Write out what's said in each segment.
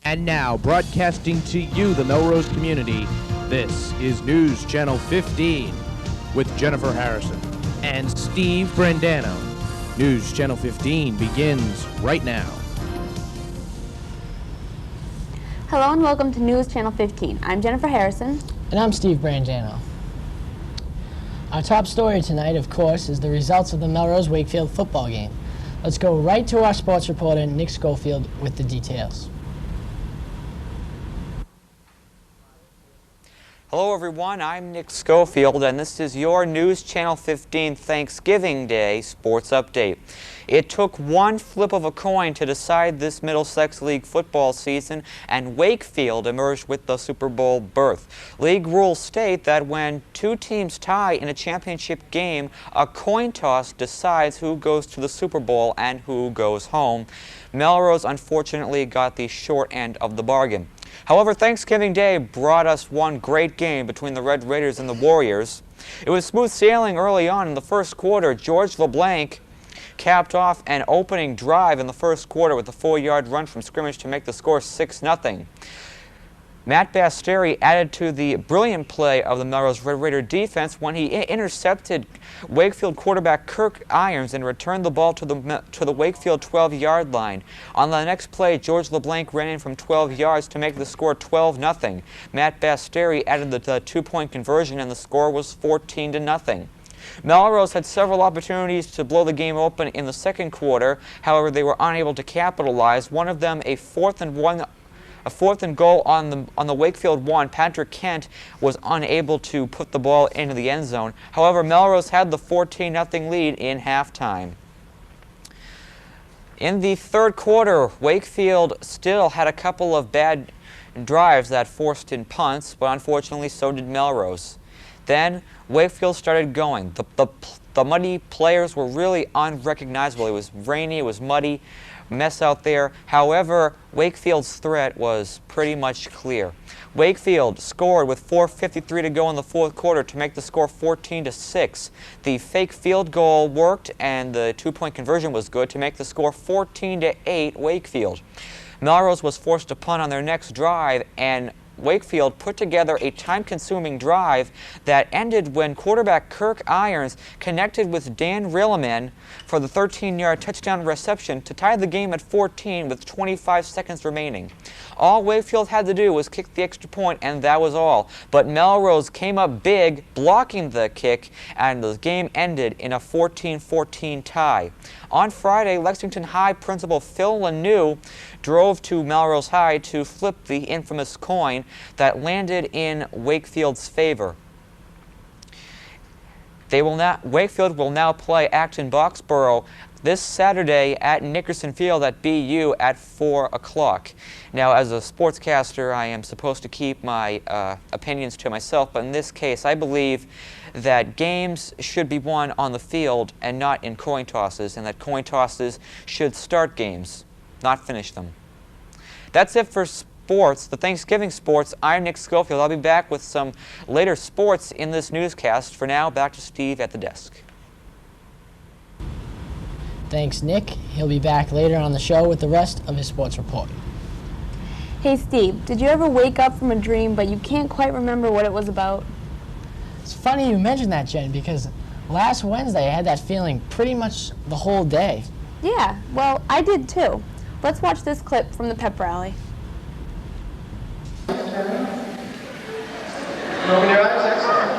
And now, broadcasting to you, the Melrose community, this is News Channel 15 with Jennifer Harrison and Steve Brandano. News Channel 15 begins right now. Hello and welcome to News Channel 15. I'm Jennifer Harrison. And I'm Steve Brandano. Our top story tonight, of course, is the results of the Melrose Wakefield football game. Let's go right to our sports reporter, Nick Scofield, with the details. Hello everyone, I'm Nick Scofield and this is your News Channel 15 Thanksgiving Day Sports Update. It took one flip of a coin to decide this Middlesex League football season, and Wakefield emerged with the Super Bowl berth. League rules state that when two teams tie in a championship game, a coin toss decides who goes to the Super Bowl and who goes home. Melrose unfortunately got the short end of the bargain. However, Thanksgiving Day brought us one great game between the Red Raiders and the Warriors. It was smooth sailing early on in the first quarter. George LeBlanc capped off an opening drive in the first quarter with a 4-yard run from scrimmage to make the score 6-0. Matt Basteri added to the brilliant play of the Melrose Red Raider defense when he intercepted Wakefield quarterback Kirk Irons and returned the ball to the Wakefield 12-yard line. On the next play, George LeBlanc ran in from 12 yards to make the score 12-0. Matt Basteri added the two-point conversion and the score was 14-0. Melrose had several opportunities to blow the game open in the second quarter. However, they were unable to capitalize. One of them, a fourth and goal on the Wakefield 1. Patrick Kent was unable to put the ball into the end zone. However, Melrose had the 14-0 lead in halftime. In the third quarter, Wakefield still had a couple of bad drives that forced in punts, but unfortunately so did Melrose. Then Wakefield started going. The muddy players were really unrecognizable. It was rainy, it was muddy, mess out there. However, Wakefield's threat was pretty much clear. Wakefield scored with 4:53 to go in the fourth quarter to make the score 14-6. The fake field goal worked and the two-point conversion was good to make the score 14-8 Wakefield. Melrose was forced to punt on their next drive, and Wakefield put together a time-consuming drive that ended when quarterback Kirk Irons connected with Dan Rilleman for the 13-yard touchdown reception to tie the game at 14 with 25 seconds remaining. All Wakefield had to do was kick the extra point, and that was all. But Melrose came up big, blocking the kick, and the game ended in a 14-14 tie. On Friday, Lexington High principal Phil Lanou drove to Melrose High to flip the infamous coin that landed in Wakefield's favor. Wakefield will now play Acton-Boxborough this Saturday at Nickerson Field at BU at 4 o'clock. Now, as a sportscaster, I am supposed to keep my opinions to myself, but in this case, I believe that games should be won on the field and not in coin tosses, and that coin tosses should start games, not finish them. That's it for sports, the Thanksgiving sports. I'm Nick Scofield. I'll be back with some later sports in this newscast. For now, back to Steve at the desk. Thanks, Nick. He'll be back later on the show with the rest of his sports report. Hey Steve, did you ever wake up from a dream but you can't quite remember what it was about? It's funny you mentioned that, Jen, because last Wednesday I had that feeling pretty much the whole day. Yeah, well, I did too. Let's watch this clip from the pep rally. Open your eyes, excellent.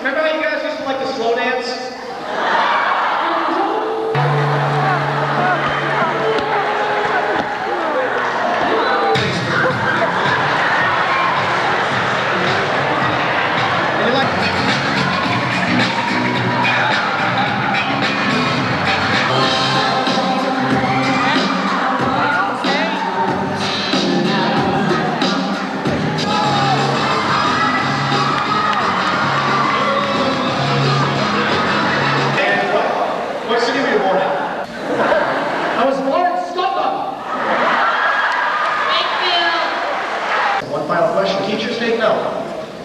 Remember how you guys used to like to slow dance? And you like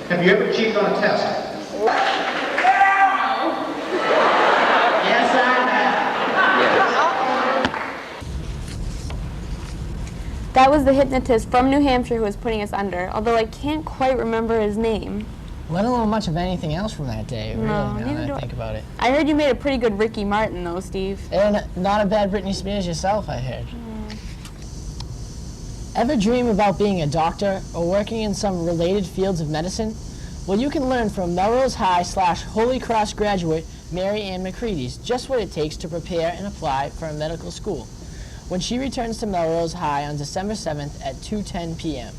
Have you ever cheated on a test? Yes, I have. That was the hypnotist from New Hampshire who was putting us under, although I can't quite remember his name. Let alone much of anything else from that day, really, now neither that do I think about it. I heard you made a pretty good Ricky Martin, though, Steve. And not a bad Britney Spears yourself, I heard. Ever dream about being a doctor or working in some related fields of medicine? Well, you can learn from Melrose High/Holy Cross graduate Mary Ann McCready's just what it takes to prepare and apply for a medical school when she returns to Melrose High on December 7th at 2:10 p.m.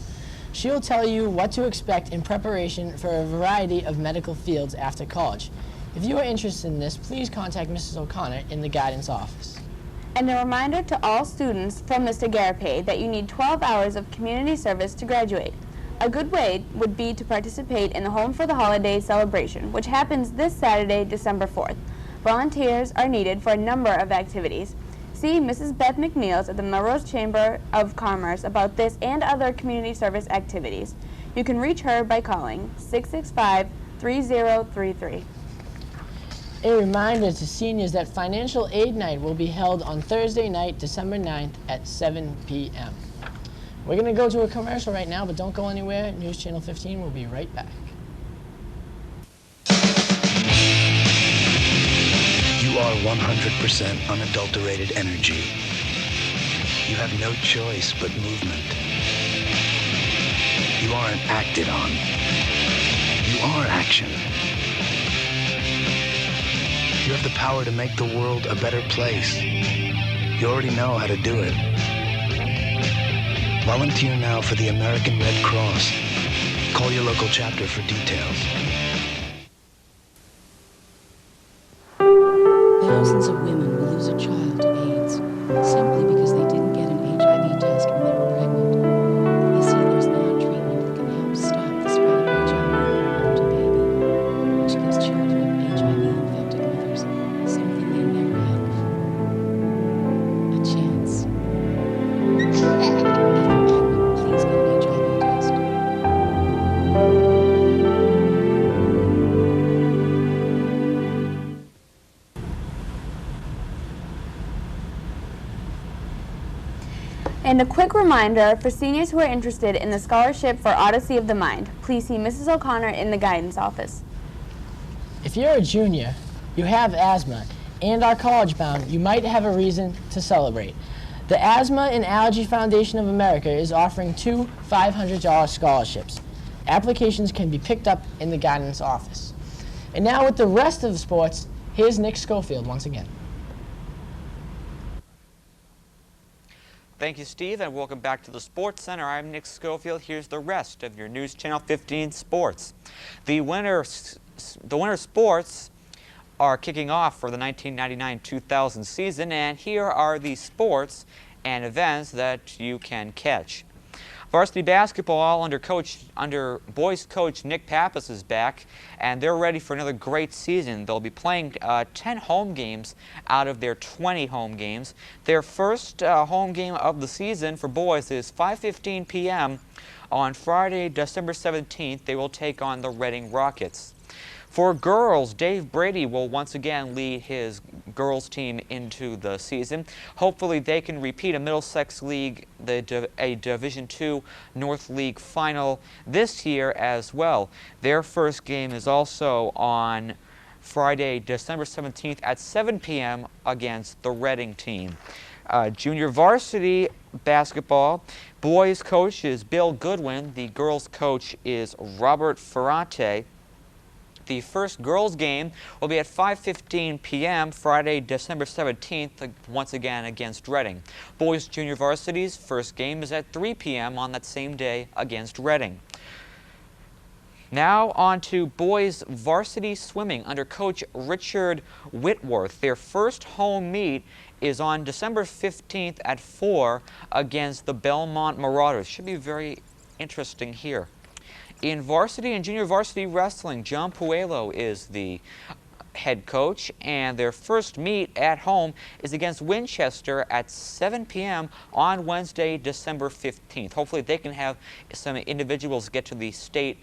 She will tell you what to expect in preparation for a variety of medical fields after college. If you are interested in this, please contact Mrs. O'Connor in the guidance office. And a reminder to all students from Mr. Garapay that you need 12 hours of community service to graduate. A good way would be to participate in the Home for the Holidays celebration, which happens this Saturday, December 4th. Volunteers are needed for a number of activities. See Mrs. Beth McNeils at the Melrose Chamber of Commerce about this and other community service activities. You can reach her by calling 665-3033. A reminder to seniors that Financial Aid Night will be held on Thursday night, December 9th at 7 p.m. We're going to go to a commercial right now, but don't go anywhere. News Channel 15 will be right back. You are 100% unadulterated energy. You have no choice but movement. You aren't acted on. You are action. You have the power to make the world a better place. You already know how to do it. Volunteer now for the American Red Cross. Call your local chapter for details. Thousands of women will lose a child to AIDS simply because they didn't get an HIV test when they were pregnant. You see, there's now treatment that can help stop the spread of HIV from mother to baby, which gives children of HIV-infected mothers something they never had before. A chance. If you're pregnant, please get an HIV test. And a quick reminder for seniors who are interested in the scholarship for Odyssey of the Mind, please see Mrs. O'Connor in the guidance office. If you're a junior, you have asthma, and are college-bound, you might have a reason to celebrate. The Asthma and Allergy Foundation of America is offering 2 $500 scholarships. Applications can be picked up in the guidance office. And now with the rest of the sports, here's Nick Scofield once again. Thank you, Steve, and welcome back to the Sports Center. I'm Nick Scofield. Here's the rest of your News Channel 15 sports. The winter sports are kicking off for the 1999-2000 season, and here are the sports and events that you can catch. Varsity basketball under boys coach Nick Pappas is back, and they're ready for another great season. They'll be playing 10 home games out of their 20 home games. Their first home game of the season for boys is 5:15 p.m. on Friday, December 17th. They will take on the Reading Rockets. For girls, Dave Brady will once again lead his girls team into the season. Hopefully they can repeat a Middlesex League, a Division II North League final this year as well. Their first game is also on Friday, December 17th at 7 p.m. against the Reading team. Junior varsity basketball, boys coach is Bill Goodwin. The girls coach is Robert Ferrante. The first girls game will be at 5:15 p.m. Friday, December 17th, once again against Reading. Boys junior varsity's first game is at 3 p.m. on that same day against Reading. Now on to boys varsity swimming under coach Richard Whitworth. Their first home meet is on December 15th at 4 against the Belmont Marauders. Should be very interesting here. In varsity and junior varsity wrestling, John Puello is the head coach, and their first meet at home is against Winchester at 7 p.m. on Wednesday, December 15th. Hopefully they can have some individuals get to the state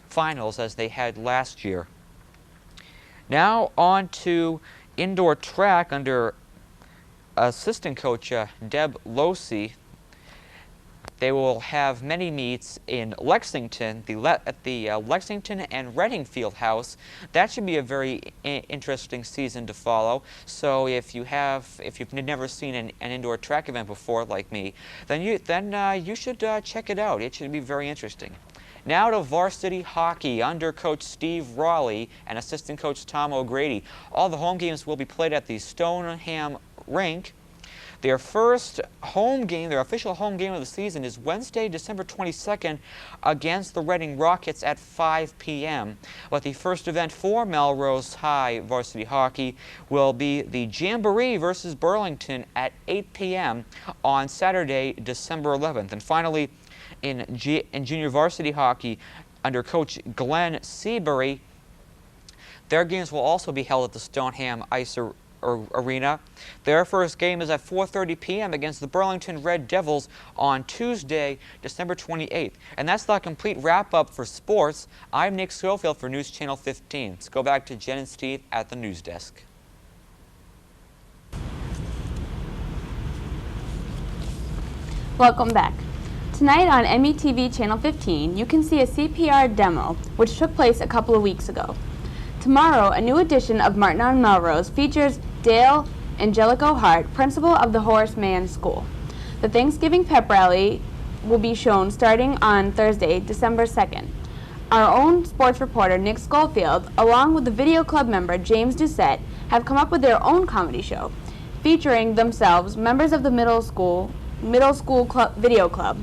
finals as they had last year. Now on to indoor track under assistant coach Deb Losey. They will have many meets in Lexington, at the Lexington and Reading Field House. That should be a very interesting season to follow. So if you've never seen an indoor track event before, like me, then you should check it out. It should be very interesting. Now to varsity hockey under Coach Steve Raleigh and assistant coach Tom O'Grady. All the home games will be played at the Stoneham Rink. Their first home game, their official home game of the season, is Wednesday, December 22nd against the Reading Rockets at 5 p.m. But the first event for Melrose High varsity hockey will be the Jamboree versus Burlington at 8 p.m. on Saturday, December 11th. And finally, in junior varsity hockey under Coach Glenn Seabury, their games will also be held at the Stoneham Ice Arena. Their first game is at 4:30 p.m. against the Burlington Red Devils on Tuesday, December 28th. And that's the complete wrap-up for sports. I'm Nick Scofield for News Channel 15. Let's go back to Jen and Steve at the news desk. Welcome back. Tonight on METV Channel 15, you can see a CPR demo, which took place a couple of weeks ago. Tomorrow, a new edition of Martin on Melrose features Dale Angelico Hart, principal of the Horace Mann School. The Thanksgiving pep rally will be shown starting on Thursday, December 2nd. Our own sports reporter, Nick Scofield, along with the video club member, James Doucette, have come up with their own comedy show, featuring themselves members of the middle school video club.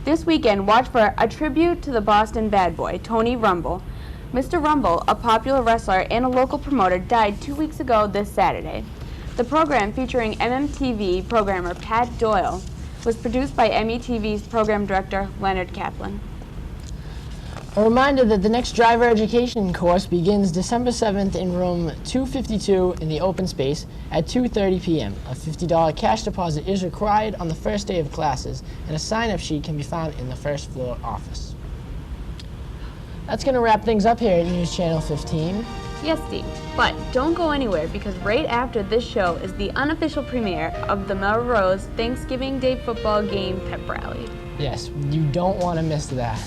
This weekend, watch for a tribute to the Boston bad boy, Tony Rumble. Mr. Rumble, a popular wrestler and a local promoter, died 2 weeks ago this Saturday. The program, featuring MMTV programmer Pat Doyle, was produced by METV's program director, Leonard Kaplan. A reminder that the next driver education course begins December 7th in room 252 in the open space at 2:30 p.m. A $50 cash deposit is required on the first day of classes, and a sign-up sheet can be found in the first floor office. That's going to wrap things up here at News Channel 15. Yes, Steve, but don't go anywhere because right after this show is the unofficial premiere of the Melrose Thanksgiving Day football game pep rally. Yes, you don't want to miss that.